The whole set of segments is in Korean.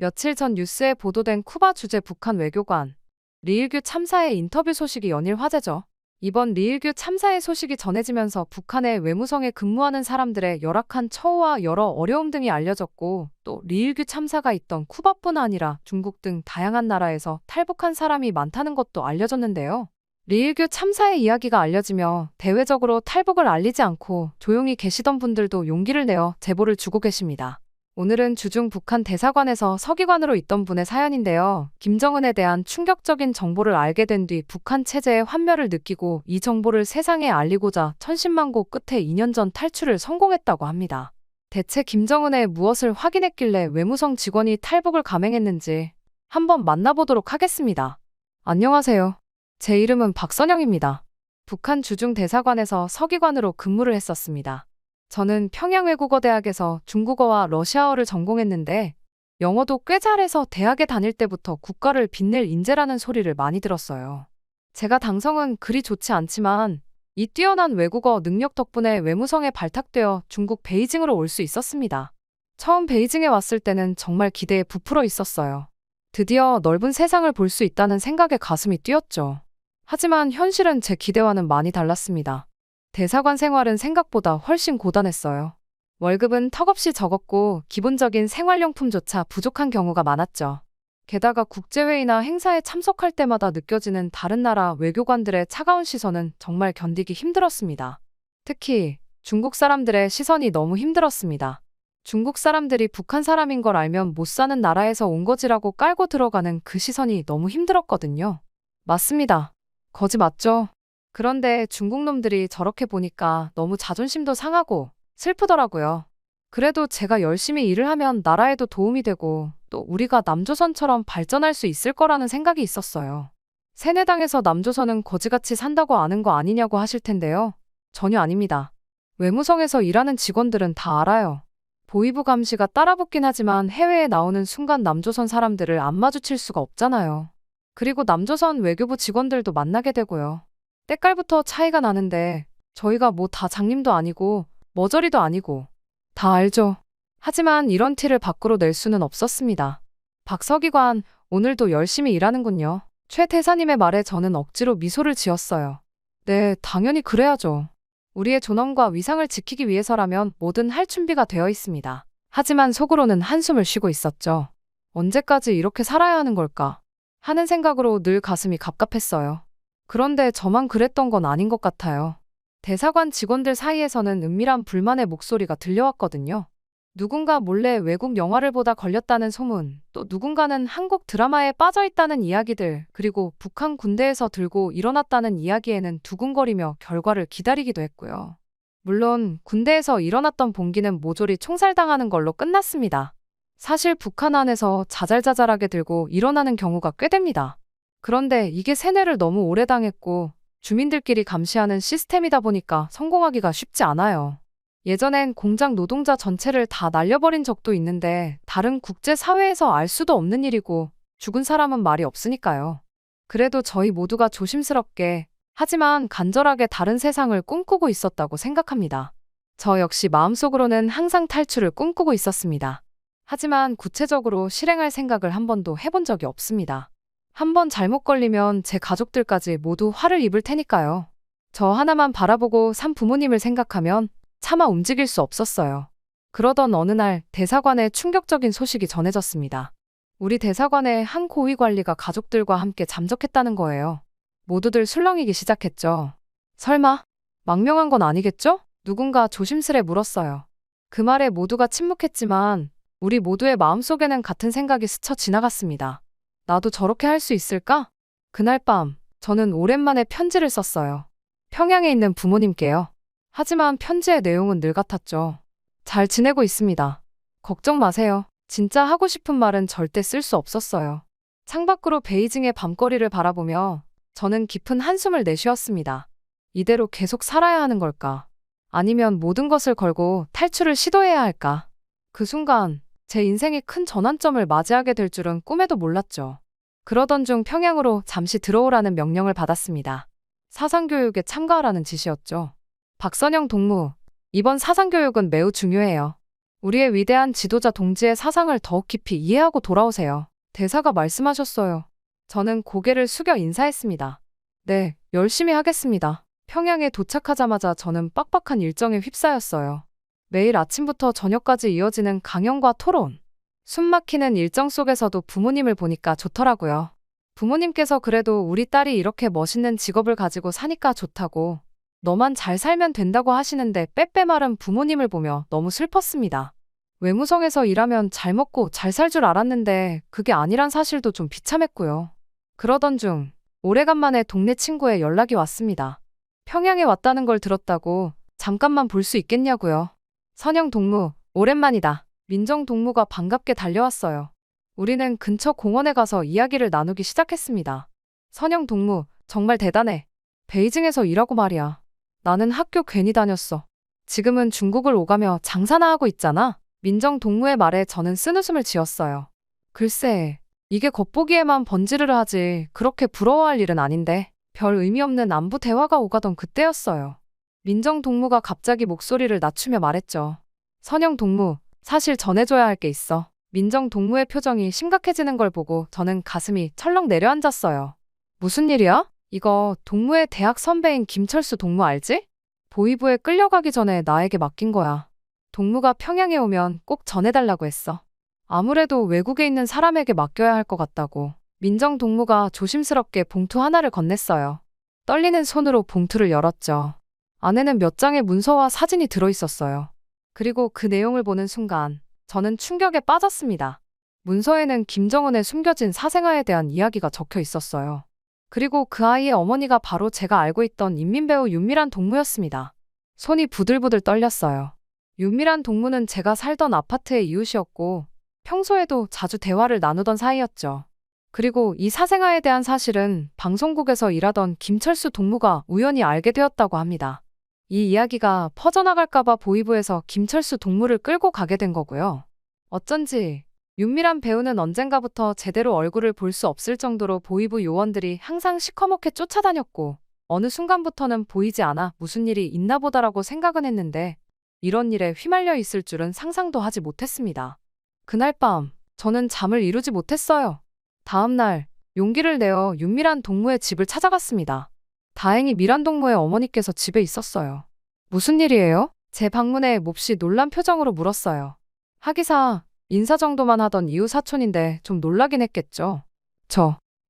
며칠 전 뉴스에 보도된 쿠바 주재 북한 외교관 리일규 참사의 인터뷰 소식이 연일 화제죠. 이번 리일규 참사의 소식이 전해지면서 북한의 외무성에 근무하는 사람들의 열악한 처우와 여러 어려움 등이 알려졌고, 또 리일규 참사가 있던 쿠바뿐 아니라 중국 등 다양한 나라에서 탈북한 사람이 많다는 것도 알려졌는데요. 리일규 참사의 이야기가 알려지며 대외적으로 탈북을 알리지 않고 조용히 계시던 분들도 용기를 내어 제보를 주고 계십니다. 오늘은 주중 북한 대사관에서 서기관으로 있던 분의 사연인데요. 김정은에 대한 충격적인 정보를 알게 된 뒤 북한 체제의 환멸을 느끼고 이 정보를 세상에 알리고자 천신만고 끝에 2년 전 탈출을 성공했다고 합니다. 대체 김정은에 무엇을 확인했길래 외무성 직원이 탈북을 감행했는지 한번 만나보도록 하겠습니다. 안녕하세요. 제 이름은 박선영입니다. 북한 주중 대사관에서 서기관으로 근무를 했었습니다. 저는 평양외국어대학에서 중국어와 러시아어를 전공했는데 영어도 꽤 잘해서 대학에 다닐 때부터 국가를 빛낼 인재라는 소리를 많이 들었어요. 제가 당성은 그리 좋지 않지만 이 뛰어난 외국어 능력 덕분에 외무성에 발탁되어 중국 베이징으로 올 수 있었습니다. 처음 베이징에 왔을 때는 정말 기대에 부풀어 있었어요. 드디어 넓은 세상을 볼 수 있다는 생각에 가슴이 뛰었죠. 하지만 현실은 제 기대와는 많이 달랐습니다. 대사관 생활은 생각보다 훨씬 고단했어요. 월급은 턱없이 적었고 기본적인 생활용품조차 부족한 경우가 많았죠. 게다가 국제회의나 행사에 참석할 때마다 느껴지는 다른 나라 외교관들의 차가운 시선은 정말 견디기 힘들었습니다. 특히 중국 사람들의 시선이 너무 힘들었습니다. 중국 사람들이 북한 사람인 걸 알면 못 사는 나라에서 온 거지라고 깔고 들어가는 그 시선이 너무 힘들었거든요. 맞습니다. 거지 맞죠? 그런데 중국 놈들이 저렇게 보니까 너무 자존심도 상하고 슬프더라고요. 그래도 제가 열심히 일을 하면 나라에도 도움이 되고 또 우리가 남조선처럼 발전할 수 있을 거라는 생각이 있었어요. 세뇌당해서 남조선은 거지같이 산다고 아는 거 아니냐고 하실 텐데요. 전혀 아닙니다. 외무성에서 일하는 직원들은 다 알아요. 보위부 감시가 따라붙긴 하지만 해외에 나오는 순간 남조선 사람들을 안 마주칠 수가 없잖아요. 그리고 남조선 외교부 직원들도 만나게 되고요. 때깔부터 차이가 나는데 저희가 뭐 다 장님도 아니고 머저리도 아니고 다 알죠. 하지만 이런 티를 밖으로 낼 수는 없었습니다. 박 서기관, 오늘도 열심히 일하는군요. 최 대사님의 말에 저는 억지로 미소를 지었어요. 네, 당연히 그래야죠. 우리의 존엄과 위상을 지키기 위해서라면 뭐든 할 준비가 되어 있습니다. 하지만 속으로는 한숨을 쉬고 있었죠. 언제까지 이렇게 살아야 하는 걸까? 하는 생각으로 늘 가슴이 갑갑했어요. 그런데 저만 그랬던 건 아닌 것 같아요. 대사관 직원들 사이에서는 은밀한 불만의 목소리가 들려왔거든요. 누군가 몰래 외국 영화를 보다 걸렸다는 소문, 또 누군가는 한국 드라마에 빠져있다는 이야기들, 그리고 북한 군대에서 들고 일어났다는 이야기에는 두근거리며 결과를 기다리기도 했고요. 물론 군대에서 일어났던 봉기는 모조리 총살당하는 걸로 끝났습니다. 사실 북한 안에서 자잘자잘하게 들고 일어나는 경우가 꽤 됩니다. 그런데 이게 세뇌를 너무 오래 당했고 주민들끼리 감시하는 시스템이다 보니까 성공하기가 쉽지 않아요. 예전엔 공장 노동자 전체를 다 날려버린 적도 있는데 다른 국제사회에서 알 수도 없는 일이고 죽은 사람은 말이 없으니까요. 그래도 저희 모두가 조심스럽게 하지만 간절하게 다른 세상을 꿈꾸고 있었다고 생각합니다. 저 역시 마음속으로는 항상 탈출을 꿈꾸고 있었습니다. 하지만 구체적으로 실행할 생각을 한 번도 해본 적이 없습니다. 한 번 잘못 걸리면 제 가족들까지 모두 화를 입을 테니까요. 저 하나만 바라보고 산 부모님을 생각하면 차마 움직일 수 없었어요. 그러던 어느 날 대사관에 충격적인 소식이 전해졌습니다. 우리 대사관에 한 고위 관리가 가족들과 함께 잠적했다는 거예요. 모두들 술렁이기 시작했죠. 설마 망명한 건 아니겠죠? 누군가 조심스레 물었어요. 그 말에 모두가 침묵했지만 우리 모두의 마음속에는 같은 생각이 스쳐 지나갔습니다. 나도 저렇게 할 수 있을까? 그날 밤 저는 오랜만에 편지를 썼어요. 평양에 있는 부모님께요. 하지만 편지의 내용은 늘 같았죠. 잘 지내고 있습니다. 걱정 마세요. 진짜 하고 싶은 말은 절대 쓸 수 없었어요. 창밖으로 베이징의 밤거리를 바라보며 저는 깊은 한숨을 내쉬었습니다. 이대로 계속 살아야 하는 걸까? 아니면 모든 것을 걸고 탈출을 시도해야 할까? 그 순간 제 인생이 큰 전환점을 맞이하게 될 줄은 꿈에도 몰랐죠. 그러던 중 평양으로 잠시 들어오라는 명령을 받았습니다. 사상교육에 참가하라는 지시였죠. 박선영 동무, 이번 사상교육은 매우 중요해요. 우리의 위대한 지도자 동지의 사상을 더욱 깊이 이해하고 돌아오세요. 대사가 말씀하셨어요. 저는 고개를 숙여 인사했습니다. 네, 열심히 하겠습니다. 평양에 도착하자마자 저는 빡빡한 일정에 휩싸였어요. 매일 아침부터 저녁까지 이어지는 강연과 토론. 숨막히는 일정 속에서도 부모님을 보니까 좋더라고요. 부모님께서 그래도 우리 딸이 이렇게 멋있는 직업을 가지고 사니까 좋다고, 너만 잘 살면 된다고 하시는데 빼빼 마른 부모님을 보며 너무 슬펐습니다. 외무성에서 일하면 잘 먹고 잘 살 줄 알았는데 그게 아니란 사실도 좀 비참했고요. 그러던 중 오래간만에 동네 친구의 연락이 왔습니다. 평양에 왔다는 걸 들었다고 잠깐만 볼 수 있겠냐고요. 선영 동무, 오랜만이다. 민정 동무가 반갑게 달려왔어요. 우리는 근처 공원에 가서 이야기를 나누기 시작했습니다. 선영 동무, 정말 대단해. 베이징에서 일하고 말이야. 나는 학교 괜히 다녔어. 지금은 중국을 오가며 장사나 하고 있잖아. 민정 동무의 말에 저는 쓴웃음을 지었어요. 글쎄, 이게 겉보기에만 번지르르 하지 그렇게 부러워할 일은 아닌데. 별 의미 없는 안부 대화가 오가던 그때였어요. 민정 동무가 갑자기 목소리를 낮추며 말했죠. 선영 동무, 사실 전해줘야 할 게 있어. 민정 동무의 표정이 심각해지는 걸 보고 저는 가슴이 철렁 내려앉았어요. 무슨 일이야? 이거 동무의 대학 선배인 김철수 동무 알지? 보위부에 끌려가기 전에 나에게 맡긴 거야. 동무가 평양에 오면 꼭 전해달라고 했어. 아무래도 외국에 있는 사람에게 맡겨야 할 것 같다고. 민정 동무가 조심스럽게 봉투 하나를 건넸어요. 떨리는 손으로 봉투를 열었죠. 안에는 몇 장의 문서와 사진이 들어있었어요. 그리고 그 내용을 보는 순간 저는 충격에 빠졌습니다. 문서에는 김정은의 숨겨진 사생아에 대한 이야기가 적혀 있었어요. 그리고 그 아이의 어머니가 바로 제가 알고 있던 인민배우 윤미란 동무였습니다. 손이 부들부들 떨렸어요. 윤미란 동무는 제가 살던 아파트의 이웃이었고 평소에도 자주 대화를 나누던 사이였죠. 그리고 이 사생아에 대한 사실은 방송국에서 일하던 김철수 동무가 우연히 알게 되었다고 합니다. 이 이야기가 퍼져나갈까봐 보위부에서 김철수 동무를 끌고 가게 된 거고요. 어쩐지 윤미란 배우는 언젠가부터 제대로 얼굴을 볼 수 없을 정도로 보위부 요원들이 항상 시커멓게 쫓아다녔고 어느 순간부터는 보이지 않아 무슨 일이 있나 보다라고 생각은 했는데 이런 일에 휘말려 있을 줄은 상상도 하지 못했습니다. 그날 밤 저는 잠을 이루지 못했어요. 다음 날 용기를 내어 윤미란 동무의 집을 찾아갔습니다. 다행히 미란 동무의 어머니께서 집에 있었어요. 무슨 일이에요? 제 방문에 몹시 놀란 표정으로 물었어요. 하기사 인사 정도만 하던 이웃 사촌인데 좀 놀라긴 했겠죠.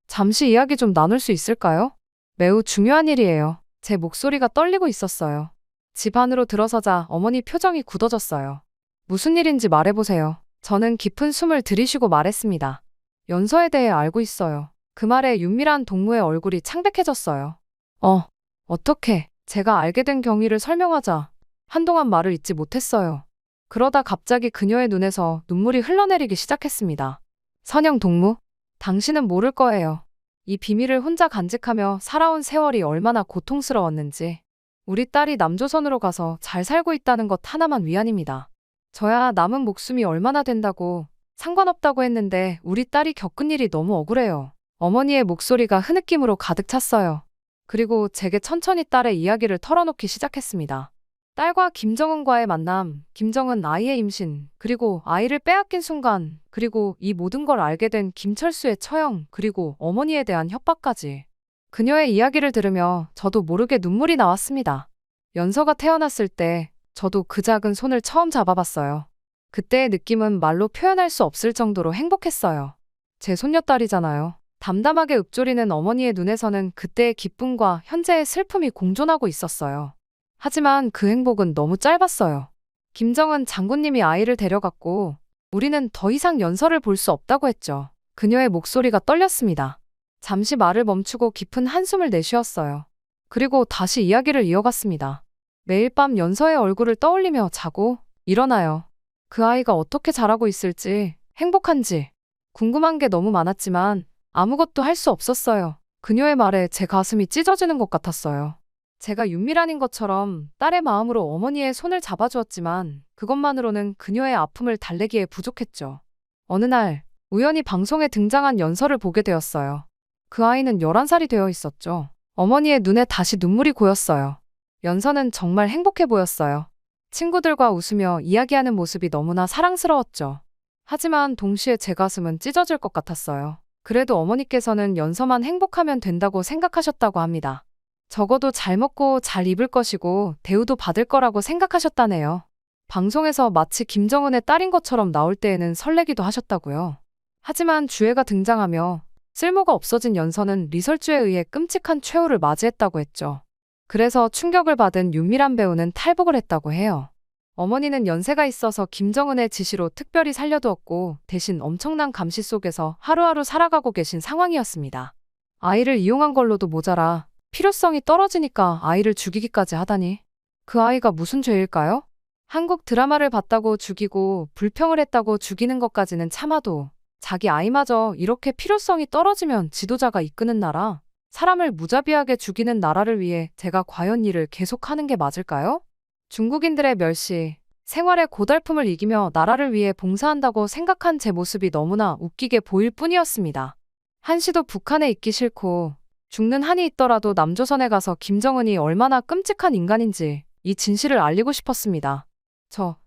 잠시 이야기 좀 나눌 수 있을까요? 매우 중요한 일이에요. 제 목소리가 떨리고 있었어요. 집 안으로 들어서자 어머니 표정이 굳어졌어요. 무슨 일인지 말해보세요. 저는 깊은 숨을 들이쉬고 말했습니다. 연서에 대해 알고 있어요. 그 말에 윤미란 동무의 얼굴이 창백해졌어요. 어떻게? 제가 알게 된 경위를 설명하자 한동안 말을 잇지 못했어요. 그러다 갑자기 그녀의 눈에서 눈물이 흘러내리기 시작했습니다. 선영 동무, 당신은 모를 거예요. 이 비밀을 혼자 간직하며 살아온 세월이 얼마나 고통스러웠는지. 우리 딸이 남조선으로 가서 잘 살고 있다는 것 하나만 위안입니다. 저야 남은 목숨이 얼마나 된다고 상관없다고 했는데 우리 딸이 겪은 일이 너무 억울해요. 어머니의 목소리가 흐느낌으로 가득 찼어요. 그리고 제게 천천히 딸의 이야기를 털어놓기 시작했습니다. 딸과 김정은과의 만남, 김정은 아이의 임신, 그리고 아이를 빼앗긴 순간, 그리고 이 모든 걸 알게 된 김철수의 처형, 그리고 어머니에 대한 협박까지. 그녀의 이야기를 들으며 저도 모르게 눈물이 나왔습니다. 연서가 태어났을 때 저도 그 작은 손을 처음 잡아봤어요. 그때의 느낌은 말로 표현할 수 없을 정도로 행복했어요. 제 손녀딸이잖아요. 담담하게 읊조리는 어머니의 눈에서는 그때의 기쁨과 현재의 슬픔이 공존하고 있었어요. 하지만 그 행복은 너무 짧았어요. 김정은 장군님이 아이를 데려갔고 우리는 더 이상 연서를 볼 수 없다고 했죠. 그녀의 목소리가 떨렸습니다. 잠시 말을 멈추고 깊은 한숨을 내쉬었어요. 그리고 다시 이야기를 이어갔습니다. 매일 밤 연서의 얼굴을 떠올리며 자고 일어나요. 그 아이가 어떻게 자라고 있을지, 행복한지 궁금한 게 너무 많았지만 아무것도 할 수 없었어요. 그녀의 말에 제 가슴이 찢어지는 것 같았어요. 제가 윤미란인 것처럼 딸의 마음으로 어머니의 손을 잡아주었지만 그것만으로는 그녀의 아픔을 달래기에 부족했죠. 어느 날 우연히 방송에 등장한 연서를 보게 되었어요. 그 아이는 11살이 되어 있었죠. 어머니의 눈에 다시 눈물이 고였어요. 연서는 정말 행복해 보였어요. 친구들과 웃으며 이야기하는 모습이 너무나 사랑스러웠죠. 하지만 동시에 제 가슴은 찢어질 것 같았어요. 그래도 어머니께서는 연서만 행복하면 된다고 생각하셨다고 합니다. 적어도 잘 먹고 잘 입을 것이고 대우도 받을 거라고 생각하셨다네요. 방송에서 마치 김정은의 딸인 것처럼 나올 때에는 설레기도 하셨다고요. 하지만 주애가 등장하며 쓸모가 없어진 연서는 리설주에 의해 끔찍한 최후를 맞이했다고 했죠. 그래서 충격을 받은 윤미란 배우는 탈북을 했다고 해요. 어머니는 연세가 있어서 김정은의 지시로 특별히 살려두었고 대신 엄청난 감시 속에서 하루하루 살아가고 계신 상황이었습니다. 아이를 이용한 걸로도 모자라 필요성이 떨어지니까 아이를 죽이기까지 하다니. 그 아이가 무슨 죄일까요? 한국 드라마를 봤다고 죽이고 불평을 했다고 죽이는 것까지는 참아도 자기 아이마저 이렇게 필요성이 떨어지면 지도자가 이끄는 나라, 사람을 무자비하게 죽이는 나라를 위해 제가 과연 일을 계속하는 게 맞을까요? 중국인들의 멸시, 생활의 고달픔을 이기며 나라를 위해 봉사한다고 생각한 제 모습이 너무나 웃기게 보일 뿐이었습니다. 한시도 북한에 있기 싫고 죽는 한이 있더라도 남조선에 가서 김정은이 얼마나 끔찍한 인간인지 이 진실을 알리고 싶었습니다.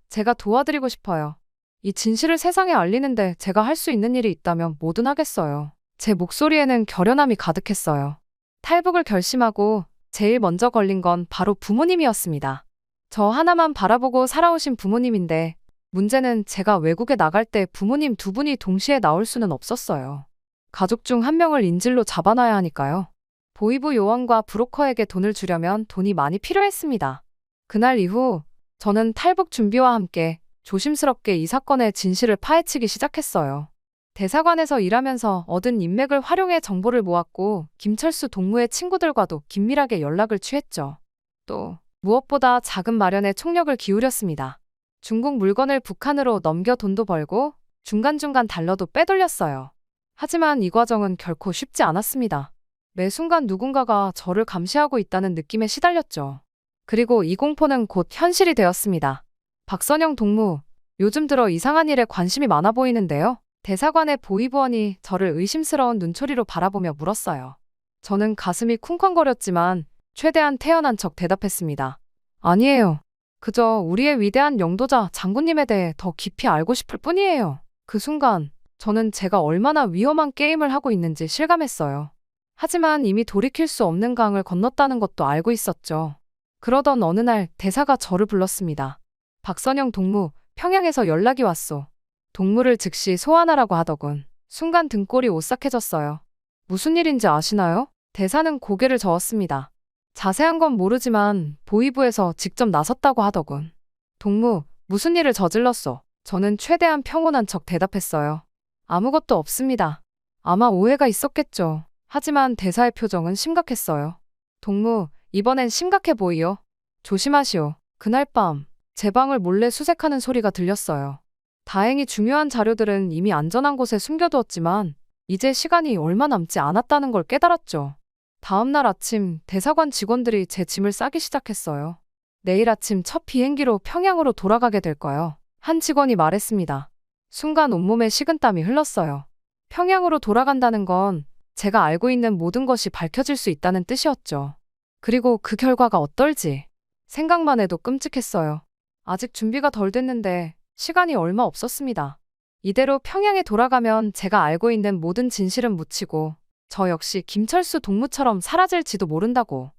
제가 도와드리고 싶어요. 이 진실을 세상에 알리는데 제가 할 수 있는 일이 있다면 뭐든 하겠어요. 제 목소리에는 결연함이 가득했어요. 탈북을 결심하고 제일 먼저 걸린 건 바로 부모님이었습니다. 저 하나만 바라보고 살아오신 부모님인데 문제는 제가 외국에 나갈 때 부모님 두 분이 동시에 나올 수는 없었어요. 가족 중 한 명을 인질로 잡아놔야 하니까요. 보이부 요원과 브로커에게 돈을 주려면 돈이 많이 필요했습니다. 그날 이후 저는 탈북 준비와 함께 조심스럽게 이 사건의 진실을 파헤치기 시작했어요. 대사관에서 일하면서 얻은 인맥을 활용해 정보를 모았고 김철수 동무의 친구들과도 긴밀하게 연락을 취했죠. 또 무엇보다 자금 마련에 총력을 기울였습니다. 중국 물건을 북한으로 넘겨 돈도 벌고 중간중간 달러도 빼돌렸어요. 하지만 이 과정은 결코 쉽지 않았습니다. 매 순간 누군가가 저를 감시하고 있다는 느낌에 시달렸죠. 그리고 이 공포는 곧 현실이 되었습니다. 박선영 동무, 요즘 들어 이상한 일에 관심이 많아 보이는데요. 대사관의 보위부원이 저를 의심스러운 눈초리로 바라보며 물었어요. 저는 가슴이 쿵쾅거렸지만 최대한 태연한 척 대답했습니다. 아니에요. 그저 우리의 위대한 영도자 장군님에 대해 더 깊이 알고 싶을 뿐이에요. 그 순간 저는 제가 얼마나 위험한 게임을 하고 있는지 실감했어요. 하지만 이미 돌이킬 수 없는 강을 건넜다는 것도 알고 있었죠. 그러던 어느 날 대사가 저를 불렀습니다. 박선영 동무, 평양에서 연락이 왔소. 동무를 즉시 소환하라고 하더군. 순간 등골이 오싹해졌어요. 무슨 일인지 아시나요? 대사는 고개를 저었습니다. 자세한 건 모르지만 보위부에서 직접 나섰다고 하더군. 동무, 무슨 일을 저질렀소? 저는 최대한 평온한 척 대답했어요. 아무것도 없습니다. 아마 오해가 있었겠죠. 하지만 대사의 표정은 심각했어요. 동무, 이번엔 심각해 보이요. 조심하시오. 그날 밤 제 방을 몰래 수색하는 소리가 들렸어요. 다행히 중요한 자료들은 이미 안전한 곳에 숨겨두었지만 이제 시간이 얼마 남지 않았다는 걸 깨달았죠. 다음 날 아침 대사관 직원들이 제 짐을 싸기 시작했어요. 내일 아침 첫 비행기로 평양으로 돌아가게 될 거요. 한 직원이 말했습니다. 순간 온몸에 식은땀이 흘렀어요. 평양으로 돌아간다는 건 제가 알고 있는 모든 것이 밝혀질 수 있다는 뜻이었죠. 그리고 그 결과가 어떨지 생각만 해도 끔찍했어요. 아직 준비가 덜 됐는데 시간이 얼마 없었습니다. 이대로 평양에 돌아가면 제가 알고 있는 모든 진실은 묻히고 저 역시 김철수 동무처럼 사라질지도 모른다고.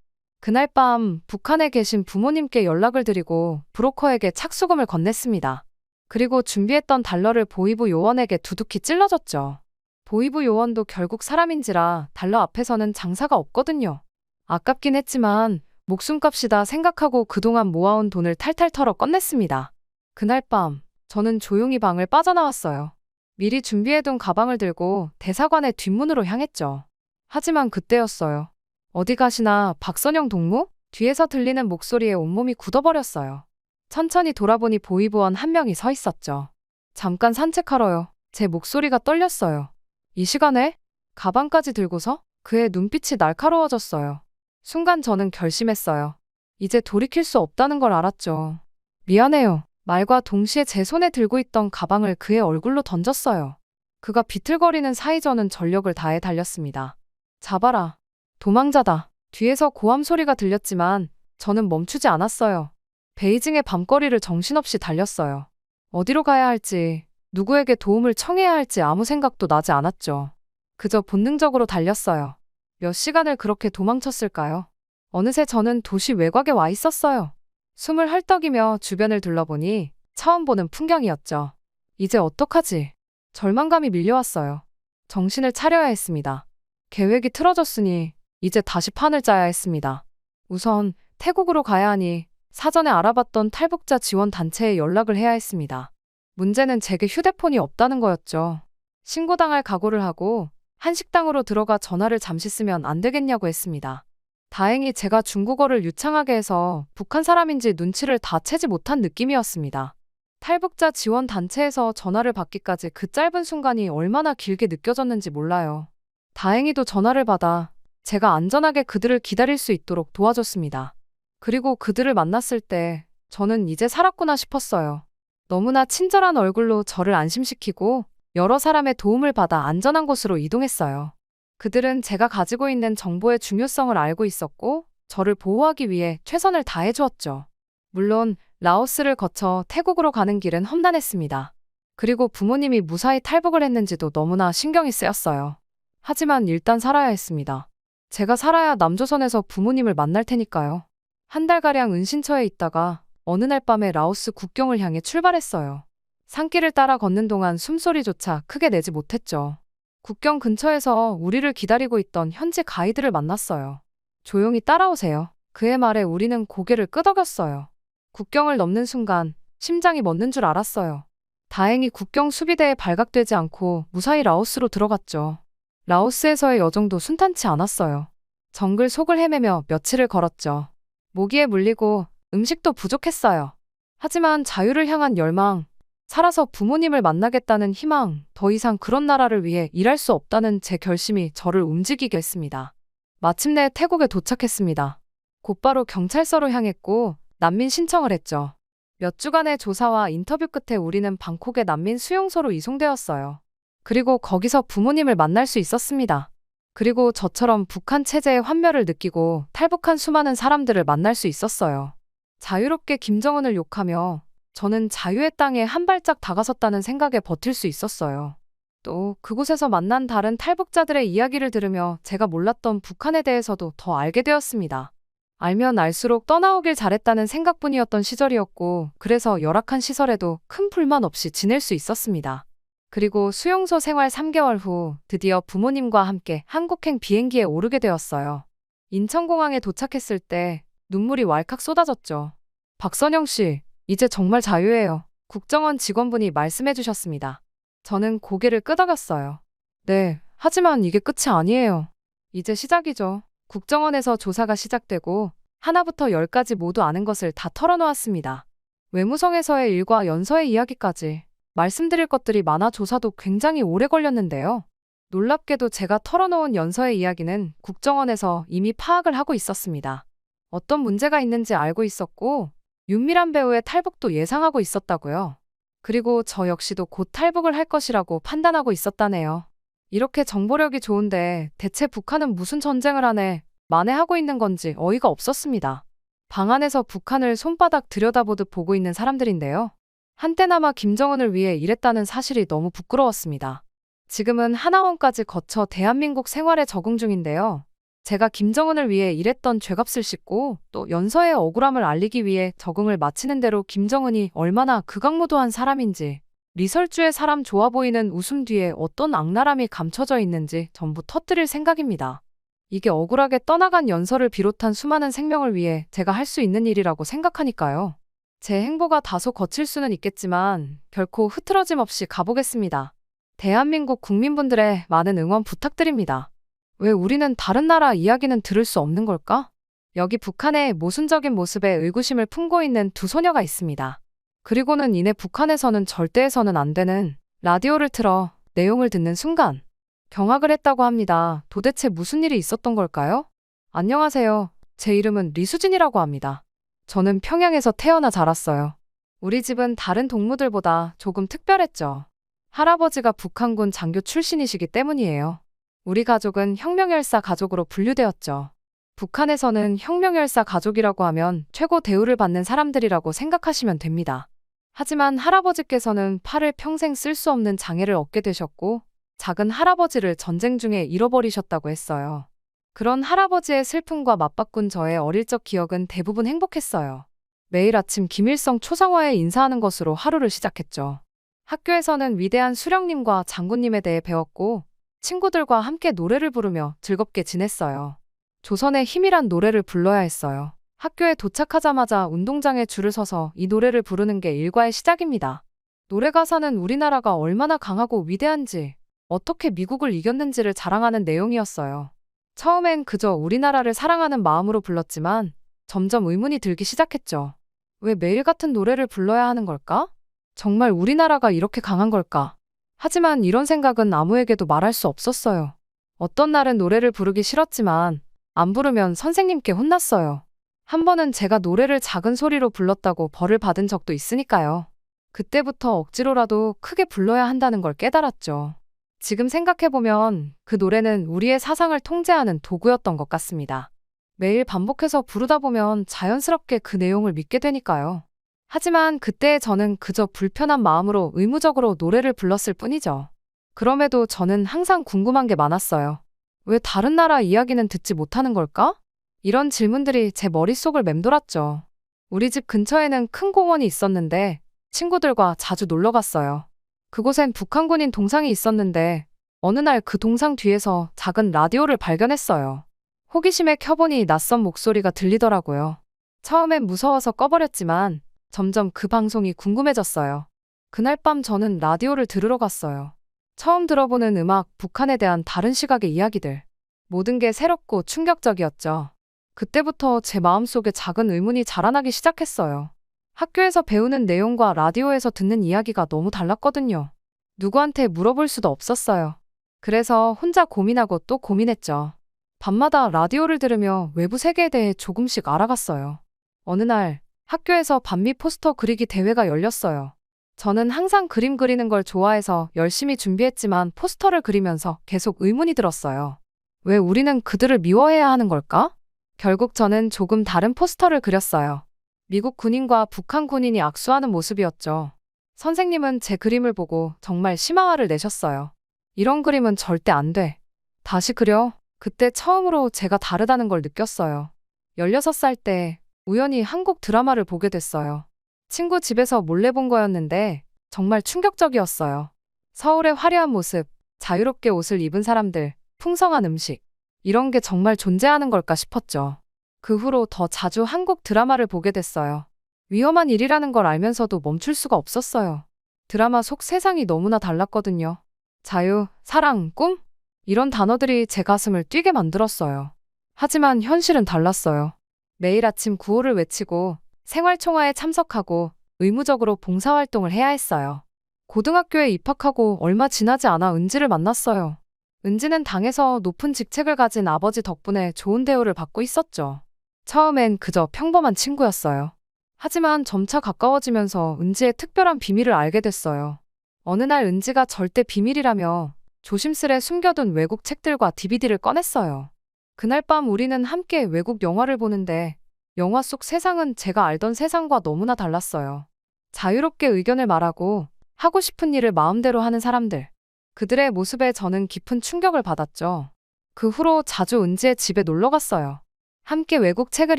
그날 밤 북한에 계신 부모님께 연락을 드리고 브로커에게 착수금을 건넸습니다. 그리고 준비했던 달러를 보위부 요원에게 두둑히 찔러줬죠. 보위부 요원도 결국 사람인지라 달러 앞에서는 장사가 없거든요. 아깝긴 했지만 목숨값이다 생각하고 그동안 모아온 돈을 탈탈 털어 꺼냈습니다. 그날 밤 저는 조용히 방을 빠져나왔어요. 미리 준비해둔 가방을 들고 대사관의 뒷문으로 향했죠. 하지만 그때였어요. 어디 가시나 박선영 동무? 뒤에서 들리는 목소리에 온몸이 굳어버렸어요. 천천히 돌아보니 보위부원 한 명이 서 있었죠. 잠깐 산책하러요. 제 목소리가 떨렸어요. 이 시간에? 가방까지 들고서? 그의 눈빛이 날카로워졌어요. 순간 저는 결심했어요. 이제 돌이킬 수 없다는 걸 알았죠. 미안해요. 말과 동시에 제 손에 들고 있던 가방을 그의 얼굴로 던졌어요. 그가 비틀거리는 사이 저는 전력을 다해 달렸습니다. 잡아라. 도망자다. 뒤에서 고함 소리가 들렸지만 저는 멈추지 않았어요. 베이징의 밤거리를 정신없이 달렸어요. 어디로 가야 할지, 누구에게 도움을 청해야 할지 아무 생각도 나지 않았죠. 그저 본능적으로 달렸어요. 몇 시간을 그렇게 도망쳤을까요? 어느새 저는 도시 외곽에 와 있었어요. 숨을 헐떡이며 주변을 둘러보니 처음 보는 풍경이었죠. 이제 어떡하지? 절망감이 밀려왔어요. 정신을 차려야 했습니다. 계획이 틀어졌으니 이제 다시 판을 짜야 했습니다. 우선 태국으로 가야 하니 사전에 알아봤던 탈북자 지원 단체에 연락을 해야 했습니다. 문제는 제게 휴대폰이 없다는 거였죠. 신고당할 각오를 하고 한식당으로 들어가 전화를 잠시 쓰면 안 되겠냐고 했습니다. 다행히 제가 중국어를 유창하게 해서 북한 사람인지 눈치를 다 채지 못한 느낌이었습니다. 탈북자 지원 단체에서 전화를 받기까지 그 짧은 순간이 얼마나 길게 느껴졌는지 몰라요. 다행히도 전화를 받아 제가 안전하게 그들을 기다릴 수 있도록 도와줬습니다. 그리고 그들을 만났을 때 저는 이제 살았구나 싶었어요. 너무나 친절한 얼굴로 저를 안심시키고 여러 사람의 도움을 받아 안전한 곳으로 이동했어요. 그들은 제가 가지고 있는 정보의 중요성을 알고 있었고 저를 보호하기 위해 최선을 다해 주었죠. 물론 라오스를 거쳐 태국으로 가는 길은 험난했습니다. 그리고 부모님이 무사히 탈북을 했는지도 너무나 신경이 쓰였어요. 하지만 일단 살아야 했습니다. 제가 살아야 남조선에서 부모님을 만날 테니까요. 한 달가량 은신처에 있다가 어느 날 밤에 라오스 국경을 향해 출발했어요. 산길을 따라 걷는 동안 숨소리조차 크게 내지 못했죠. 국경 근처에서 우리를 기다리고 있던 현지 가이드를 만났어요. 조용히 따라오세요. 그의 말에 우리는 고개를 끄덕였어요. 국경을 넘는 순간 심장이 멎는 줄 알았어요. 다행히 국경 수비대에 발각되지 않고 무사히 라오스로 들어갔죠. 라오스에서의 여정도 순탄치 않았어요. 정글 속을 헤매며 며칠을 걸었죠. 모기에 물리고 음식도 부족했어요. 하지만 자유를 향한 열망, 살아서 부모님을 만나겠다는 희망, 더 이상 그런 나라를 위해 일할 수 없다는 제 결심이 저를 움직이게 했습니다. 마침내 태국에 도착했습니다. 곧바로 경찰서로 향했고 난민 신청을 했죠. 몇 주간의 조사와 인터뷰 끝에 우리는 방콕의 난민 수용소로 이송되었어요. 그리고 거기서 부모님을 만날 수 있었습니다. 그리고 저처럼 북한 체제의 환멸을 느끼고 탈북한 수많은 사람들을 만날 수 있었어요. 자유롭게 김정은을 욕하며 저는 자유의 땅에 한 발짝 다가섰다는 생각에 버틸 수 있었어요. 또 그곳에서 만난 다른 탈북자들의 이야기를 들으며 제가 몰랐던 북한에 대해서도 더 알게 되었습니다. 알면 알수록 떠나오길 잘했다는 생각뿐이었던 시절이었고 그래서 열악한 시설에도 큰 불만 없이 지낼 수 있었습니다. 그리고 수용소 생활 3개월 후 드디어 부모님과 함께 한국행 비행기에 오르게 되었어요. 인천공항에 도착했을 때 눈물이 왈칵 쏟아졌죠. 박선영 씨, 이제 정말 자유예요. 국정원 직원분이 말씀해 주셨습니다. 저는 고개를 끄덕였어요. 네, 하지만 이게 끝이 아니에요. 이제 시작이죠. 국정원에서 조사가 시작되고 하나부터 10까지 모두 아는 것을 다 털어놓았습니다. 외무성에서의 일과 연서의 이야기까지. 말씀드릴 것들이 많아 조사도 굉장히 오래 걸렸는데요. 놀랍게도 제가 털어놓은 연서의 이야기는 국정원에서 이미 파악을 하고 있었습니다. 어떤 문제가 있는지 알고 있었고 윤미란 배우의 탈북도 예상하고 있었다고요. 그리고 저 역시도 곧 탈북을 할 것이라고 판단하고 있었다네요. 이렇게 정보력이 좋은데 대체 북한은 무슨 전쟁을 하네 만회하고 있는 건지 어이가 없었습니다. 방 안에서 북한을 손바닥 들여다보듯 보고 있는 사람들인데요. 한때나마 김정은을 위해 일했다는 사실이 너무 부끄러웠습니다. 지금은 하나원까지 거쳐 대한민국 생활에 적응 중인데요. 제가 김정은을 위해 일했던 죄값을 씻고 또 연서의 억울함을 알리기 위해 적응을 마치는 대로 김정은이 얼마나 극악무도한 사람인지 리설주의 사람 좋아 보이는 웃음 뒤에 어떤 악랄함이 감춰져 있는지 전부 터뜨릴 생각입니다. 이게 억울하게 떠나간 연서를 비롯한 수많은 생명을 위해 제가 할 수 있는 일이라고 생각하니까요. 제 행보가 다소 거칠 수는 있겠지만 결코 흐트러짐 없이 가보겠습니다. 대한민국 국민분들의 많은 응원 부탁드립니다. 왜 우리는 다른 나라 이야기는 들을 수 없는 걸까? 여기 북한의 모순적인 모습에 의구심을 품고 있는 두 소녀가 있습니다. 그리고는 이내 북한에서는 절대 해서는 안 되는 라디오를 틀어 내용을 듣는 순간 경악을 했다고 합니다. 도대체 무슨 일이 있었던 걸까요? 안녕하세요. 제 이름은 리수진이라고 합니다. 저는 평양에서 태어나 자랐어요. 우리 집은 다른 동무들보다 조금 특별했죠. 할아버지가 북한군 장교 출신이시기 때문이에요. 우리 가족은 혁명열사 가족으로 분류되었죠. 북한에서는 혁명열사 가족이라고 하면 최고 대우를 받는 사람들이라고 생각하시면 됩니다. 하지만 할아버지께서는 팔을 평생 쓸 수 없는 장애를 얻게 되셨고 작은 할아버지를 전쟁 중에 잃어버리셨다고 했어요. 그런 할아버지의 슬픔과 맞바꾼 저의 어릴 적 기억은 대부분 행복했어요. 매일 아침 김일성 초상화에 인사하는 것으로 하루를 시작했죠. 학교에서는 위대한 수령님과 장군님에 대해 배웠고 친구들과 함께 노래를 부르며 즐겁게 지냈어요. 조선의 힘이란 노래를 불러야 했어요. 학교에 도착하자마자 운동장에 줄을 서서 이 노래를 부르는 게 일과의 시작입니다. 노래 가사는 우리나라가 얼마나 강하고 위대한지, 어떻게 미국을 이겼는지를 자랑하는 내용이었어요. 처음엔 그저 우리나라를 사랑하는 마음으로 불렀지만 점점 의문이 들기 시작했죠. 왜 매일 같은 노래를 불러야 하는 걸까? 정말 우리나라가 이렇게 강한 걸까? 하지만 이런 생각은 아무에게도 말할 수 없었어요. 어떤 날은 노래를 부르기 싫었지만 안 부르면 선생님께 혼났어요. 한 번은 제가 노래를 작은 소리로 불렀다고 벌을 받은 적도 있으니까요. 그때부터 억지로라도 크게 불러야 한다는 걸 깨달았죠. 지금 생각해보면 그 노래는 우리의 사상을 통제하는 도구였던 것 같습니다. 매일 반복해서 부르다 보면 자연스럽게 그 내용을 믿게 되니까요. 하지만 그때 저는 그저 불편한 마음으로 의무적으로 노래를 불렀을 뿐이죠. 그럼에도 저는 항상 궁금한 게 많았어요. 왜 다른 나라 이야기는 듣지 못하는 걸까? 이런 질문들이 제 머릿속을 맴돌았죠. 우리 집 근처에는 큰 공원이 있었는데 친구들과 자주 놀러 갔어요. 그곳엔 북한군인 동상이 있었는데 어느 날 그 동상 뒤에서 작은 라디오를 발견했어요. 호기심에 켜보니 낯선 목소리가 들리더라고요. 처음엔 무서워서 꺼버렸지만 점점 그 방송이 궁금해졌어요. 그날 밤 저는 라디오를 들으러 갔어요. 처음 들어보는 음악, 북한에 대한 다른 시각의 이야기들. 모든 게 새롭고 충격적이었죠. 그때부터 제 마음속에 작은 의문이 자라나기 시작했어요. 학교에서 배우는 내용과 라디오에서 듣는 이야기가 너무 달랐거든요. 누구한테 물어볼 수도 없었어요. 그래서 혼자 고민하고 또 고민했죠. 밤마다 라디오를 들으며 외부 세계에 대해 조금씩 알아갔어요. 어느 날 학교에서 반미 포스터 그리기 대회가 열렸어요. 저는 항상 그림 그리는 걸 좋아해서 열심히 준비했지만 포스터를 그리면서 계속 의문이 들었어요. 왜 우리는 그들을 미워해야 하는 걸까? 결국 저는 조금 다른 포스터를 그렸어요. 미국 군인과 북한 군인이 악수하는 모습이었죠. 선생님은 제 그림을 보고 정말 심화화를 내셨어요. 이런 그림은 절대 안 돼. 다시 그려. 그때 처음으로 제가 다르다는 걸 느꼈어요. 16살 때 우연히 한국 드라마를 보게 됐어요. 친구 집에서 몰래 본 거였는데 정말 충격적이었어요. 서울의 화려한 모습, 자유롭게 옷을 입은 사람들, 풍성한 음식. 이런 게 정말 존재하는 걸까 싶었죠. 그 후로 더 자주 한국 드라마를 보게 됐어요. 위험한 일이라는 걸 알면서도 멈출 수가 없었어요. 드라마 속 세상이 너무나 달랐거든요. 자유, 사랑, 꿈? 이런 단어들이 제 가슴을 뛰게 만들었어요. 하지만 현실은 달랐어요. 매일 아침 구호를 외치고 생활총화에 참석하고 의무적으로 봉사활동을 해야 했어요. 고등학교에 입학하고 얼마 지나지 않아 은지를 만났어요. 은지는 당에서 높은 직책을 가진 아버지 덕분에 좋은 대우를 받고 있었죠. 처음엔 그저 평범한 친구였어요. 하지만 점차 가까워지면서 은지의 특별한 비밀을 알게 됐어요. 어느 날 은지가 절대 비밀이라며 조심스레 숨겨둔 외국 책들과 DVD를 꺼냈어요. 그날 밤 우리는 함께 외국 영화를 보는데 영화 속 세상은 제가 알던 세상과 너무나 달랐어요. 자유롭게 의견을 말하고 하고 싶은 일을 마음대로 하는 사람들. 그들의 모습에 저는 깊은 충격을 받았죠. 그 후로 자주 은지의 집에 놀러 갔어요. 함께 외국 책을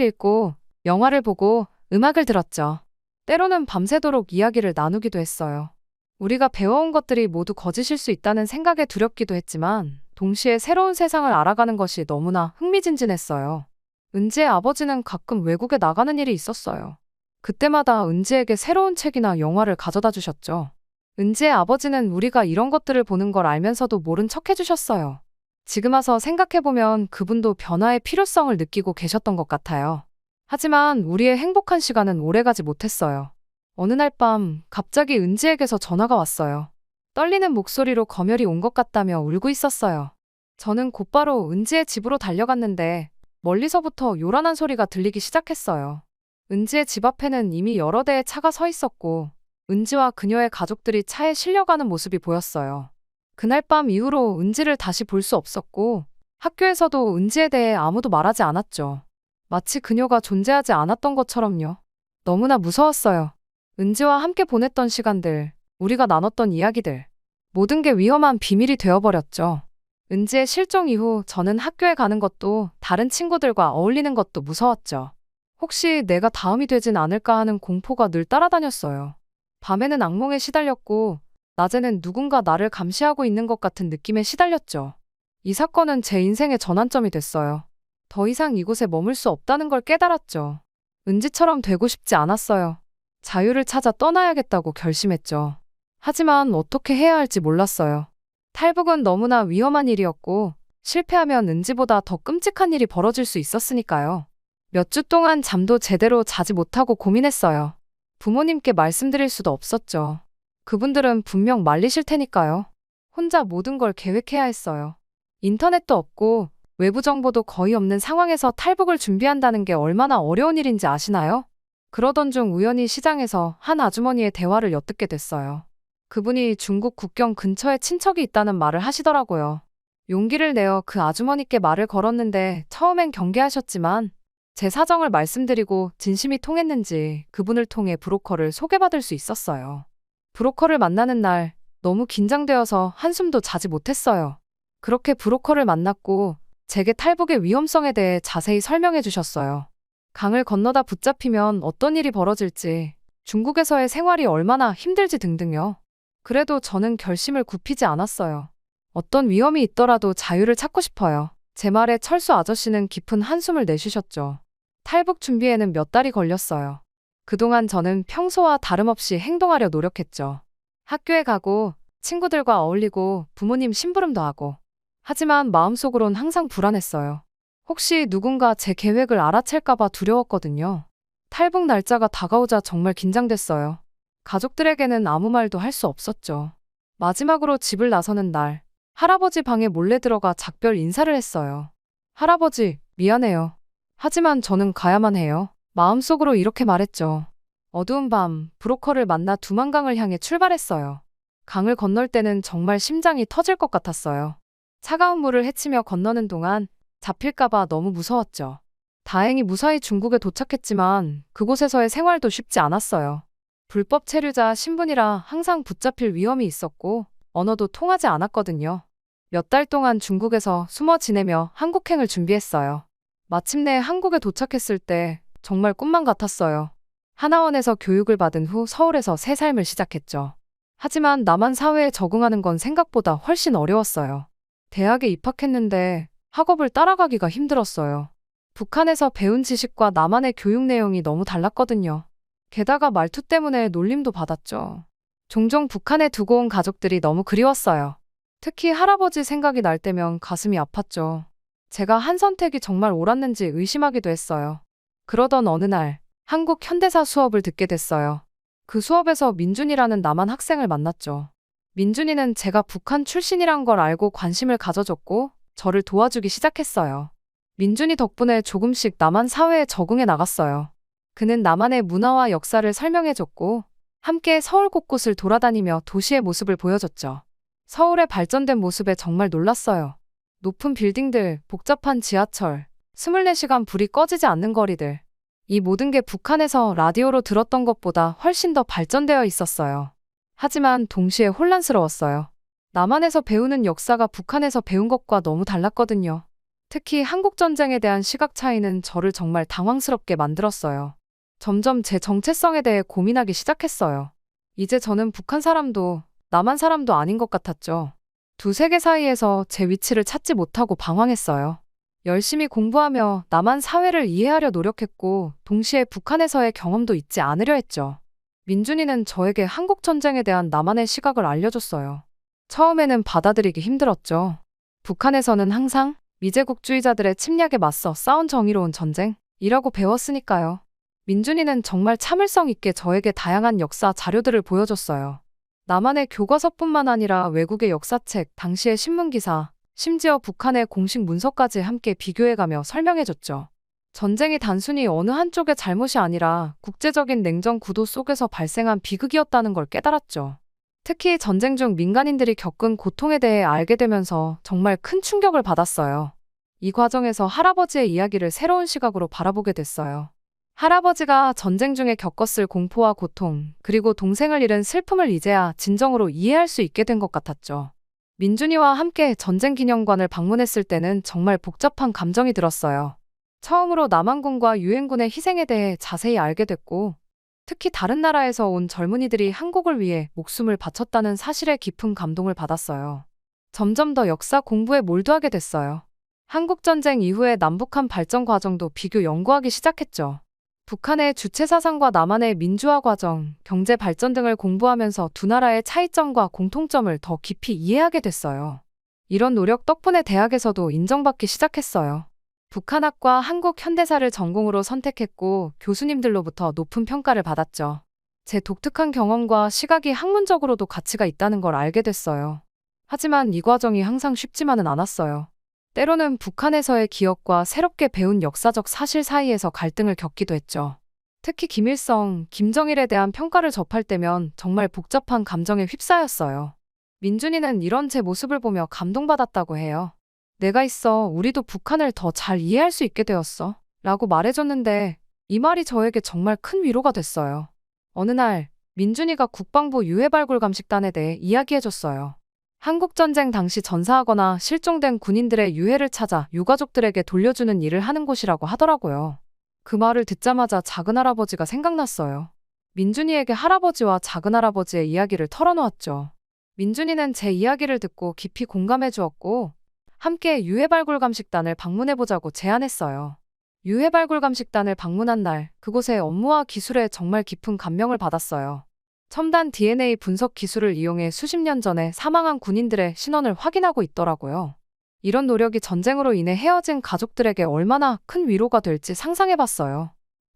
읽고 영화를 보고 음악을 들었죠. 때로는 밤새도록 이야기를 나누기도 했어요. 우리가 배워온 것들이 모두 거짓일 수 있다는 생각에 두렵기도 했지만 동시에 새로운 세상을 알아가는 것이 너무나 흥미진진했어요. 은지의 아버지는 가끔 외국에 나가는 일이 있었어요. 그때마다 은지에게 새로운 책이나 영화를 가져다 주셨죠. 은지의 아버지는 우리가 이런 것들을 보는 걸 알면서도 모른 척 해주셨어요. 지금 와서 생각해보면 그분도 변화의 필요성을 느끼고 계셨던 것 같아요. 하지만 우리의 행복한 시간은 오래가지 못했어요. 어느 날 밤 갑자기 은지에게서 전화가 왔어요. 떨리는 목소리로 검열이 온 것 같다며 울고 있었어요. 저는 곧바로 은지의 집으로 달려갔는데 멀리서부터 요란한 소리가 들리기 시작했어요. 은지의 집 앞에는 이미 여러 대의 차가 서 있었고 은지와 그녀의 가족들이 차에 실려가는 모습이 보였어요. 그날 밤 이후로 은지를 다시 볼 수 없었고 학교에서도 은지에 대해 아무도 말하지 않았죠. 마치 그녀가 존재하지 않았던 것처럼요. 너무나 무서웠어요. 은지와 함께 보냈던 시간들, 우리가 나눴던 이야기들, 모든 게 위험한 비밀이 되어버렸죠. 은지의 실종 이후 저는 학교에 가는 것도 다른 친구들과 어울리는 것도 무서웠죠. 혹시 내가 다음이 되진 않을까 하는 공포가 늘 따라다녔어요. 밤에는 악몽에 시달렸고, 낮에는 누군가 나를 감시하고 있는 것 같은 느낌에 시달렸죠. 이 사건은 제 인생의 전환점이 됐어요. 더 이상 이곳에 머물 수 없다는 걸 깨달았죠. 은지처럼 되고 싶지 않았어요. 자유를 찾아 떠나야겠다고 결심했죠. 하지만 어떻게 해야 할지 몰랐어요. 탈북은 너무나 위험한 일이었고, 실패하면 은지보다 더 끔찍한 일이 벌어질 수 있었으니까요. 몇 주 동안 잠도 제대로 자지 못하고 고민했어요. 부모님께 말씀드릴 수도 없었죠. 그분들은 분명 말리실 테니까요. 혼자 모든 걸 계획해야 했어요. 인터넷도 없고 외부 정보도 거의 없는 상황에서 탈북을 준비한다는 게 얼마나 어려운 일인지 아시나요? 그러던 중 우연히 시장에서 한 아주머니의 대화를 엿듣게 됐어요. 그분이 중국 국경 근처에 친척이 있다는 말을 하시더라고요. 용기를 내어 그 아주머니께 말을 걸었는데 처음엔 경계하셨지만 제 사정을 말씀드리고 진심이 통했는지 그분을 통해 브로커를 소개받을 수 있었어요. 브로커를 만나는 날 너무 긴장되어서 한숨도 자지 못했어요. 그렇게 브로커를 만났고 제게 탈북의 위험성에 대해 자세히 설명해 주셨어요. 강을 건너다 붙잡히면 어떤 일이 벌어질지, 중국에서의 생활이 얼마나 힘들지 등등요. 그래도 저는 결심을 굽히지 않았어요. 어떤 위험이 있더라도 자유를 찾고 싶어요. 제 말에 철수 아저씨는 깊은 한숨을 내쉬셨죠. 탈북 준비에는 몇 달이 걸렸어요. 그동안 저는 평소와 다름없이 행동하려 노력했죠. 학교에 가고, 친구들과 어울리고, 부모님 심부름도 하고. 하지만 마음속으론 항상 불안했어요. 혹시 누군가 제 계획을 알아챌까봐 두려웠거든요. 탈북 날짜가 다가오자 정말 긴장됐어요. 가족들에게는 아무 말도 할 수 없었죠. 마지막으로 집을 나서는 날, 할아버지 방에 몰래 들어가 작별 인사를 했어요. 할아버지, 미안해요. 하지만 저는 가야만 해요. 마음속으로 이렇게 말했죠. 어두운 밤, 브로커를 만나 두만강을 향해 출발했어요. 강을 건널 때는 정말 심장이 터질 것 같았어요. 차가운 물을 헤치며 건너는 동안 잡힐까봐 너무 무서웠죠. 다행히 무사히 중국에 도착했지만 그곳에서의 생활도 쉽지 않았어요. 불법 체류자 신분이라 항상 붙잡힐 위험이 있었고 언어도 통하지 않았거든요. 몇 달 동안 중국에서 숨어 지내며 한국행을 준비했어요. 마침내 한국에 도착했을 때 정말 꿈만 같았어요. 하나원에서 교육을 받은 후 서울에서 새 삶을 시작했죠. 하지만 남한 사회에 적응하는 건 생각보다 훨씬 어려웠어요. 대학에 입학했는데 학업을 따라가기가 힘들었어요. 북한에서 배운 지식과 남한의 교육 내용이 너무 달랐거든요. 게다가 말투 때문에 놀림도 받았죠. 종종 북한에 두고 온 가족들이 너무 그리웠어요. 특히 할아버지 생각이 날 때면 가슴이 아팠죠. 제가 한 선택이 정말 옳았는지 의심하기도 했어요. 그러던 어느 날 한국 현대사 수업을 듣게 됐어요. 그 수업에서 민준이라는 남한 학생을 만났죠. 민준이는 제가 북한 출신이란 걸 알고 관심을 가져줬고 저를 도와주기 시작했어요. 민준이 덕분에 조금씩 남한 사회에 적응해 나갔어요. 그는 남한의 문화와 역사를 설명해줬고 함께 서울 곳곳을 돌아다니며 도시의 모습을 보여줬죠. 서울의 발전된 모습에 정말 놀랐어요. 높은 빌딩들, 복잡한 지하철, 24시간 불이 꺼지지 않는 거리들. 이 모든 게 북한에서 라디오로 들었던 것보다 훨씬 더 발전되어 있었어요. 하지만 동시에 혼란스러웠어요. 남한에서 배우는 역사가 북한에서 배운 것과 너무 달랐거든요. 특히 한국전쟁에 대한 시각 차이는 저를 정말 당황스럽게 만들었어요. 점점 제 정체성에 대해 고민하기 시작했어요. 이제 저는 북한 사람도 남한 사람도 아닌 것 같았죠. 두 세계 사이에서 제 위치를 찾지 못하고 방황했어요. 열심히 공부하며 남한 사회를 이해하려 노력했고 동시에 북한에서의 경험도 잊지 않으려 했죠. 민준이는 저에게 한국전쟁에 대한 남한의 시각을 알려줬어요. 처음에는 받아들이기 힘들었죠. 북한에서는 항상 미제국주의자들의 침략에 맞서 싸운 정의로운 전쟁이라고 배웠으니까요. 민준이는 정말 참을성 있게 저에게 다양한 역사 자료들을 보여줬어요. 남한의 교과서뿐만 아니라 외국의 역사책, 당시의 신문기사, 심지어 북한의 공식 문서까지 함께 비교해가며 설명해줬죠. 전쟁이 단순히 어느 한쪽의 잘못이 아니라 국제적인 냉전 구도 속에서 발생한 비극이었다는 걸 깨달았죠. 특히 전쟁 중 민간인들이 겪은 고통에 대해 알게 되면서 정말 큰 충격을 받았어요. 이 과정에서 할아버지의 이야기를 새로운 시각으로 바라보게 됐어요. 할아버지가 전쟁 중에 겪었을 공포와 고통, 그리고 동생을 잃은 슬픔을 이제야 진정으로 이해할 수 있게 된 것 같았죠. 민준이와 함께 전쟁 기념관을 방문했을 때는 정말 복잡한 감정이 들었어요. 처음으로 남한군과 유엔군의 희생에 대해 자세히 알게 됐고, 특히 다른 나라에서 온 젊은이들이 한국을 위해 목숨을 바쳤다는 사실에 깊은 감동을 받았어요. 점점 더 역사 공부에 몰두하게 됐어요. 한국전쟁 이후의 남북한 발전 과정도 비교 연구하기 시작했죠. 북한의 주체사상과 남한의 민주화 과정, 경제 발전 등을 공부하면서 두 나라의 차이점과 공통점을 더 깊이 이해하게 됐어요. 이런 노력 덕분에 대학에서도 인정받기 시작했어요. 북한학과 한국 현대사를 전공으로 선택했고 교수님들로부터 높은 평가를 받았죠. 제 독특한 경험과 시각이 학문적으로도 가치가 있다는 걸 알게 됐어요. 하지만 이 과정이 항상 쉽지만은 않았어요. 때로는 북한에서의 기억과 새롭게 배운 역사적 사실 사이에서 갈등을 겪기도 했죠. 특히 김일성, 김정일에 대한 평가를 접할 때면 정말 복잡한 감정에 휩싸였어요. 민준이는 이런 제 모습을 보며 감동받았다고 해요. 내가 있어 우리도 북한을 더 잘 이해할 수 있게 되었어 라고 말해줬는데 이 말이 저에게 정말 큰 위로가 됐어요. 어느 날 민준이가 국방부 유해발굴감식단에 대해 이야기해줬어요. 한국전쟁 당시 전사하거나 실종된 군인들의 유해를 찾아 유가족들에게 돌려주는 일을 하는 곳이라고 하더라고요. 그 말을 듣자마자 작은할아버지가 생각났어요. 민준이에게 할아버지와 작은할아버지의 이야기를 털어놓았죠. 민준이는 제 이야기를 듣고 깊이 공감해 주었고 함께 유해발굴감식단을 방문해보자고 제안했어요. 유해발굴감식단을 방문한 날 그곳의 업무와 기술에 정말 깊은 감명을 받았어요. 첨단 DNA 분석 기술을 이용해 수십 년 전에 사망한 군인들의 신원을 확인하고 있더라고요. 이런 노력이 전쟁으로 인해 헤어진 가족들에게 얼마나 큰 위로가 될지 상상해봤어요.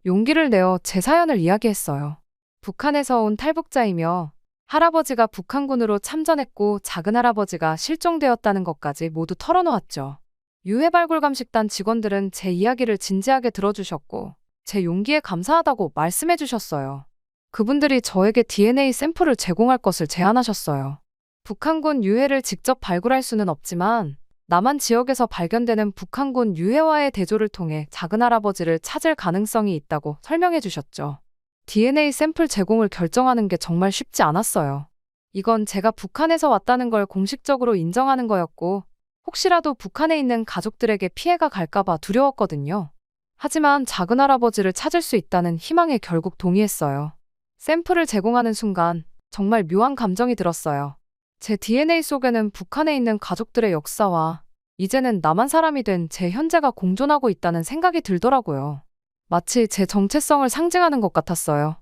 용기를 내어 제 사연을 이야기했어요. 북한에서 온 탈북자이며 할아버지가 북한군으로 참전했고 작은할아버지가 실종되었다는 것까지 모두 털어놓았죠. 유해발굴감식단 직원들은 제 이야기를 진지하게 들어주셨고 제 용기에 감사하다고 말씀해주셨어요. 그분들이 저에게 DNA 샘플을 제공할 것을 제안하셨어요. 북한군 유해를 직접 발굴할 수는 없지만 남한 지역에서 발견되는 북한군 유해와의 대조를 통해 작은할아버지를 찾을 가능성이 있다고 설명해 주셨죠. DNA 샘플 제공을 결정하는 게 정말 쉽지 않았어요. 이건 제가 북한에서 왔다는 걸 공식적으로 인정하는 거였고 혹시라도 북한에 있는 가족들에게 피해가 갈까봐 두려웠거든요. 하지만 작은할아버지를 찾을 수 있다는 희망에 결국 동의했어요. 샘플을 제공하는 순간 정말 묘한 감정이 들었어요. 제 DNA 속에는 북한에 있는 가족들의 역사와 이제는 남한 사람이 된 제 현재가 공존하고 있다는 생각이 들더라고요. 마치 제 정체성을 상징하는 것 같았어요.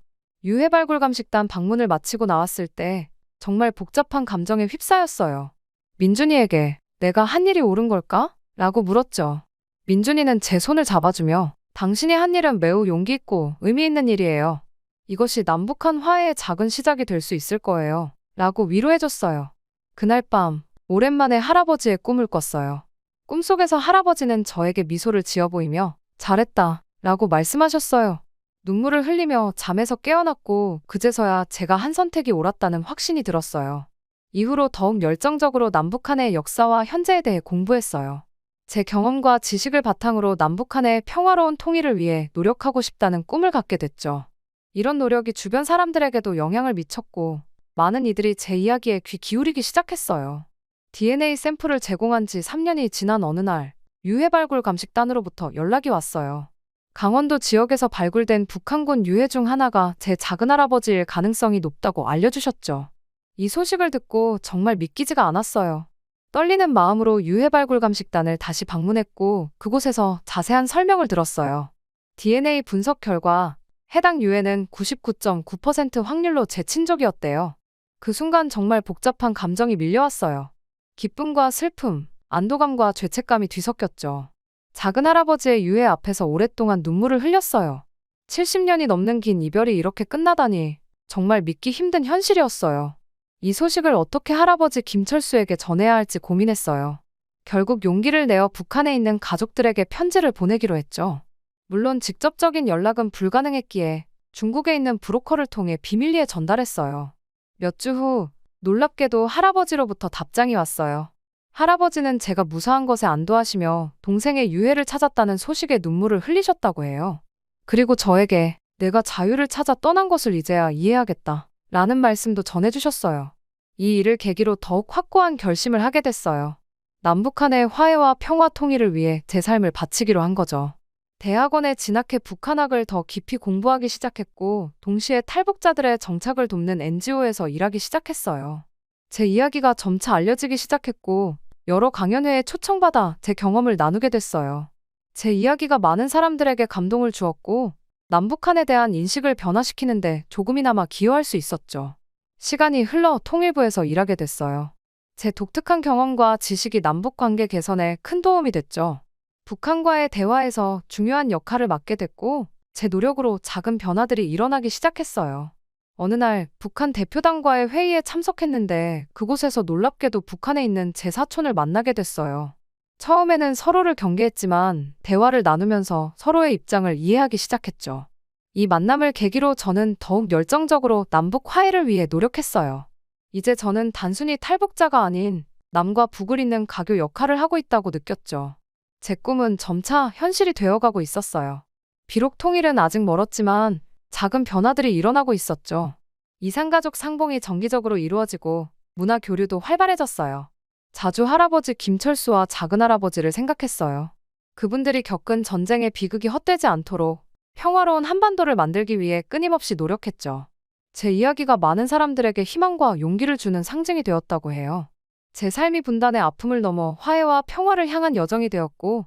유해발굴감식단 방문을 마치고 나왔을 때 정말 복잡한 감정에 휩싸였어요. 민준이에게 내가 한 일이 옳은 걸까? 라고 물었죠. 민준이는 제 손을 잡아주며 당신이 한 일은 매우 용기 있고 의미 있는 일이에요. 이것이 남북한 화해의 작은 시작이 될 수 있을 거예요. 라고 위로해줬어요. 그날 밤 오랜만에 할아버지의 꿈을 꿨어요. 꿈속에서 할아버지는 저에게 미소를 지어 보이며 잘했다 라고 말씀하셨어요. 눈물을 흘리며 잠에서 깨어났고 그제서야 제가 한 선택이 옳았다는 확신이 들었어요. 이후로 더욱 열정적으로 남북한의 역사와 현재에 대해 공부했어요. 제 경험과 지식을 바탕으로 남북한의 평화로운 통일을 위해 노력하고 싶다는 꿈을 갖게 됐죠. 이런 노력이 주변 사람들에게도 영향을 미쳤고 많은 이들이 제 이야기에 귀 기울이기 시작했어요. DNA 샘플을 제공한 지 3년이 지난 어느 날 유해발굴감식단으로부터 연락이 왔어요. 강원도 지역에서 발굴된 북한군 유해 중 하나가 제 작은할아버지일 가능성이 높다고 알려주셨죠. 이 소식을 듣고 정말 믿기지가 않았어요. 떨리는 마음으로 유해발굴감식단을 다시 방문했고 그곳에서 자세한 설명을 들었어요. DNA 분석 결과 해당 유해는 99.9% 확률로 제 친족이었대요. 그 순간 정말 복잡한 감정이 밀려왔어요. 기쁨과 슬픔, 안도감과 죄책감이 뒤섞였죠. 작은할아버지의 유해 앞에서 오랫동안 눈물을 흘렸어요. 70년이 넘는 긴 이별이 이렇게 끝나다니 정말 믿기 힘든 현실이었어요. 이 소식을 어떻게 할아버지 김철수에게 전해야 할지 고민했어요. 결국 용기를 내어 북한에 있는 가족들에게 편지를 보내기로 했죠. 물론 직접적인 연락은 불가능했기에 중국에 있는 브로커를 통해 비밀리에 전달했어요. 몇 주 후 놀랍게도 할아버지로부터 답장이 왔어요. 할아버지는 제가 무사한 것에 안도하시며 동생의 유해를 찾았다는 소식에 눈물을 흘리셨다고 해요. 그리고 저에게 내가 자유를 찾아 떠난 것을 이제야 이해하겠다 라는 말씀도 전해주셨어요. 이 일을 계기로 더욱 확고한 결심을 하게 됐어요. 남북한의 화해와 평화 통일을 위해 제 삶을 바치기로 한 거죠. 대학원에 진학해 북한학을 더 깊이 공부하기 시작했고, 동시에 탈북자들의 정착을 돕는 NGO에서 일하기 시작했어요. 제 이야기가 점차 알려지기 시작했고, 여러 강연회에 초청받아 제 경험을 나누게 됐어요. 제 이야기가 많은 사람들에게 감동을 주었고, 남북한에 대한 인식을 변화시키는데 조금이나마 기여할 수 있었죠. 시간이 흘러 통일부에서 일하게 됐어요. 제 독특한 경험과 지식이 남북 관계 개선에 큰 도움이 됐죠. 북한과의 대화에서 중요한 역할을 맡게 됐고, 제 노력으로 작은 변화들이 일어나기 시작했어요. 어느 날 북한 대표단과의 회의에 참석했는데, 그곳에서 놀랍게도 북한에 있는 제 사촌을 만나게 됐어요. 처음에는 서로를 경계했지만 대화를 나누면서 서로의 입장을 이해하기 시작했죠. 이 만남을 계기로 저는 더욱 열정적으로 남북 화해를 위해 노력했어요. 이제 저는 단순히 탈북자가 아닌 남과 북을 잇는 가교 역할을 하고 있다고 느꼈죠. 제 꿈은 점차 현실이 되어가고 있었어요. 비록 통일은 아직 멀었지만 작은 변화들이 일어나고 있었죠. 이산가족 상봉이 정기적으로 이루어지고 문화 교류도 활발해졌어요. 자주 할아버지 김철수와 작은할아버지를 생각했어요. 그분들이 겪은 전쟁의 비극이 헛되지 않도록 평화로운 한반도를 만들기 위해 끊임없이 노력했죠. 제 이야기가 많은 사람들에게 희망과 용기를 주는 상징이 되었다고 해요. 제 삶이 분단의 아픔을 넘어 화해와 평화를 향한 여정이 되었고,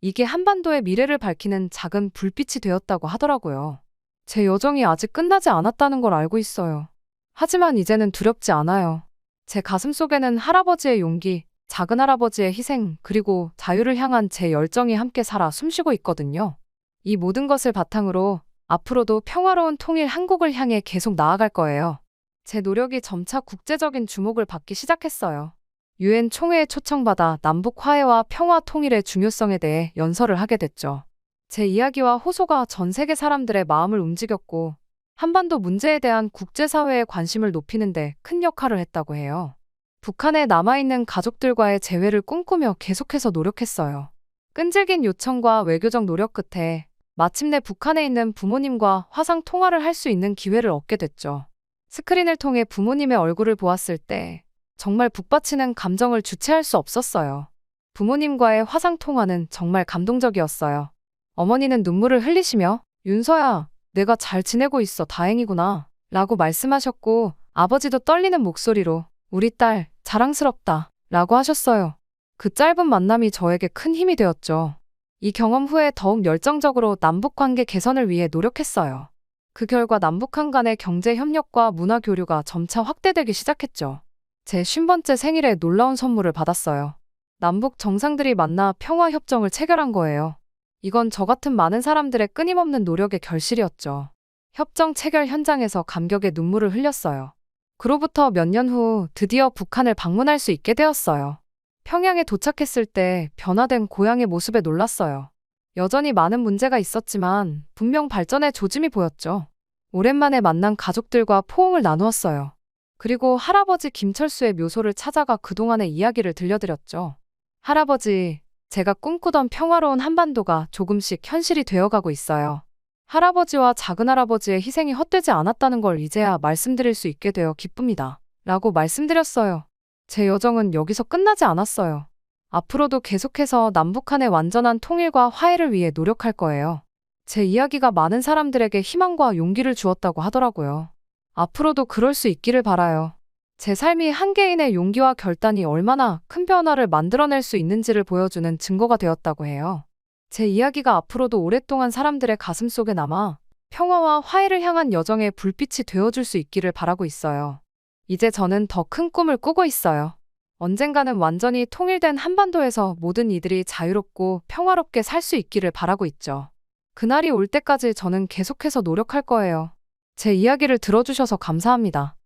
이게 한반도의 미래를 밝히는 작은 불빛이 되었다고 하더라고요. 제 여정이 아직 끝나지 않았다는 걸 알고 있어요. 하지만 이제는 두렵지 않아요. 제 가슴 속에는 할아버지의 용기, 작은할아버지의 희생, 그리고 자유를 향한 제 열정이 함께 살아 숨쉬고 있거든요. 이 모든 것을 바탕으로 앞으로도 평화로운 통일 한국을 향해 계속 나아갈 거예요. 제 노력이 점차 국제적인 주목을 받기 시작했어요. 유엔 총회에 초청받아 남북 화해와 평화 통일의 중요성에 대해 연설을 하게 됐죠. 제 이야기와 호소가 전 세계 사람들의 마음을 움직였고, 한반도 문제에 대한 국제사회의 관심을 높이는 데 큰 역할을 했다고 해요. 북한에 남아있는 가족들과의 재회를 꿈꾸며 계속해서 노력했어요. 끈질긴 요청과 외교적 노력 끝에 마침내 북한에 있는 부모님과 화상 통화를 할 수 있는 기회를 얻게 됐죠. 스크린을 통해 부모님의 얼굴을 보았을 때 정말 북받치는 감정을 주체할 수 없었어요. 부모님과의 화상 통화는 정말 감동적이었어요. 어머니는 눈물을 흘리시며 윤서야, 내가 잘 지내고 있어 다행이구나 라고 말씀하셨고, 아버지도 떨리는 목소리로 우리 딸 자랑스럽다 라고 하셨어요. 그 짧은 만남이 저에게 큰 힘이 되었죠. 이 경험 후에 더욱 열정적으로 남북관계 개선을 위해 노력했어요. 그 결과 남북한 간의 경제 협력과 문화 교류가 점차 확대되기 시작했죠. 제 50번째 생일에 놀라운 선물을 받았어요. 남북 정상들이 만나 평화협정을 체결한 거예요. 이건 저 같은 많은 사람들의 끊임없는 노력의 결실이었죠. 협정 체결 현장에서 감격의 눈물을 흘렸어요. 그로부터 몇 년 후 드디어 북한을 방문할 수 있게 되었어요. 평양에 도착했을 때 변화된 고향의 모습에 놀랐어요. 여전히 많은 문제가 있었지만 분명 발전의 조짐이 보였죠. 오랜만에 만난 가족들과 포옹을 나누었어요. 그리고 할아버지 김철수의 묘소를 찾아가 그동안의 이야기를 들려드렸죠. 할아버지, 제가 꿈꾸던 평화로운 한반도가 조금씩 현실이 되어가고 있어요. 할아버지와 작은할아버지의 희생이 헛되지 않았다는 걸 이제야 말씀드릴 수 있게 되어 기쁩니다. 라고 말씀드렸어요. 제 여정은 여기서 끝나지 않았어요. 앞으로도 계속해서 남북한의 완전한 통일과 화해를 위해 노력할 거예요. 제 이야기가 많은 사람들에게 희망과 용기를 주었다고 하더라고요. 앞으로도 그럴 수 있기를 바라요. 제 삶이 한 개인의 용기와 결단이 얼마나 큰 변화를 만들어낼 수 있는지를 보여주는 증거가 되었다고 해요. 제 이야기가 앞으로도 오랫동안 사람들의 가슴 속에 남아 평화와 화해를 향한 여정의 불빛이 되어줄 수 있기를 바라고 있어요. 이제 저는 더 큰 꿈을 꾸고 있어요. 언젠가는 완전히 통일된 한반도에서 모든 이들이 자유롭고 평화롭게 살 수 있기를 바라고 있죠. 그날이 올 때까지 저는 계속해서 노력할 거예요. 제 이야기를 들어주셔서 감사합니다.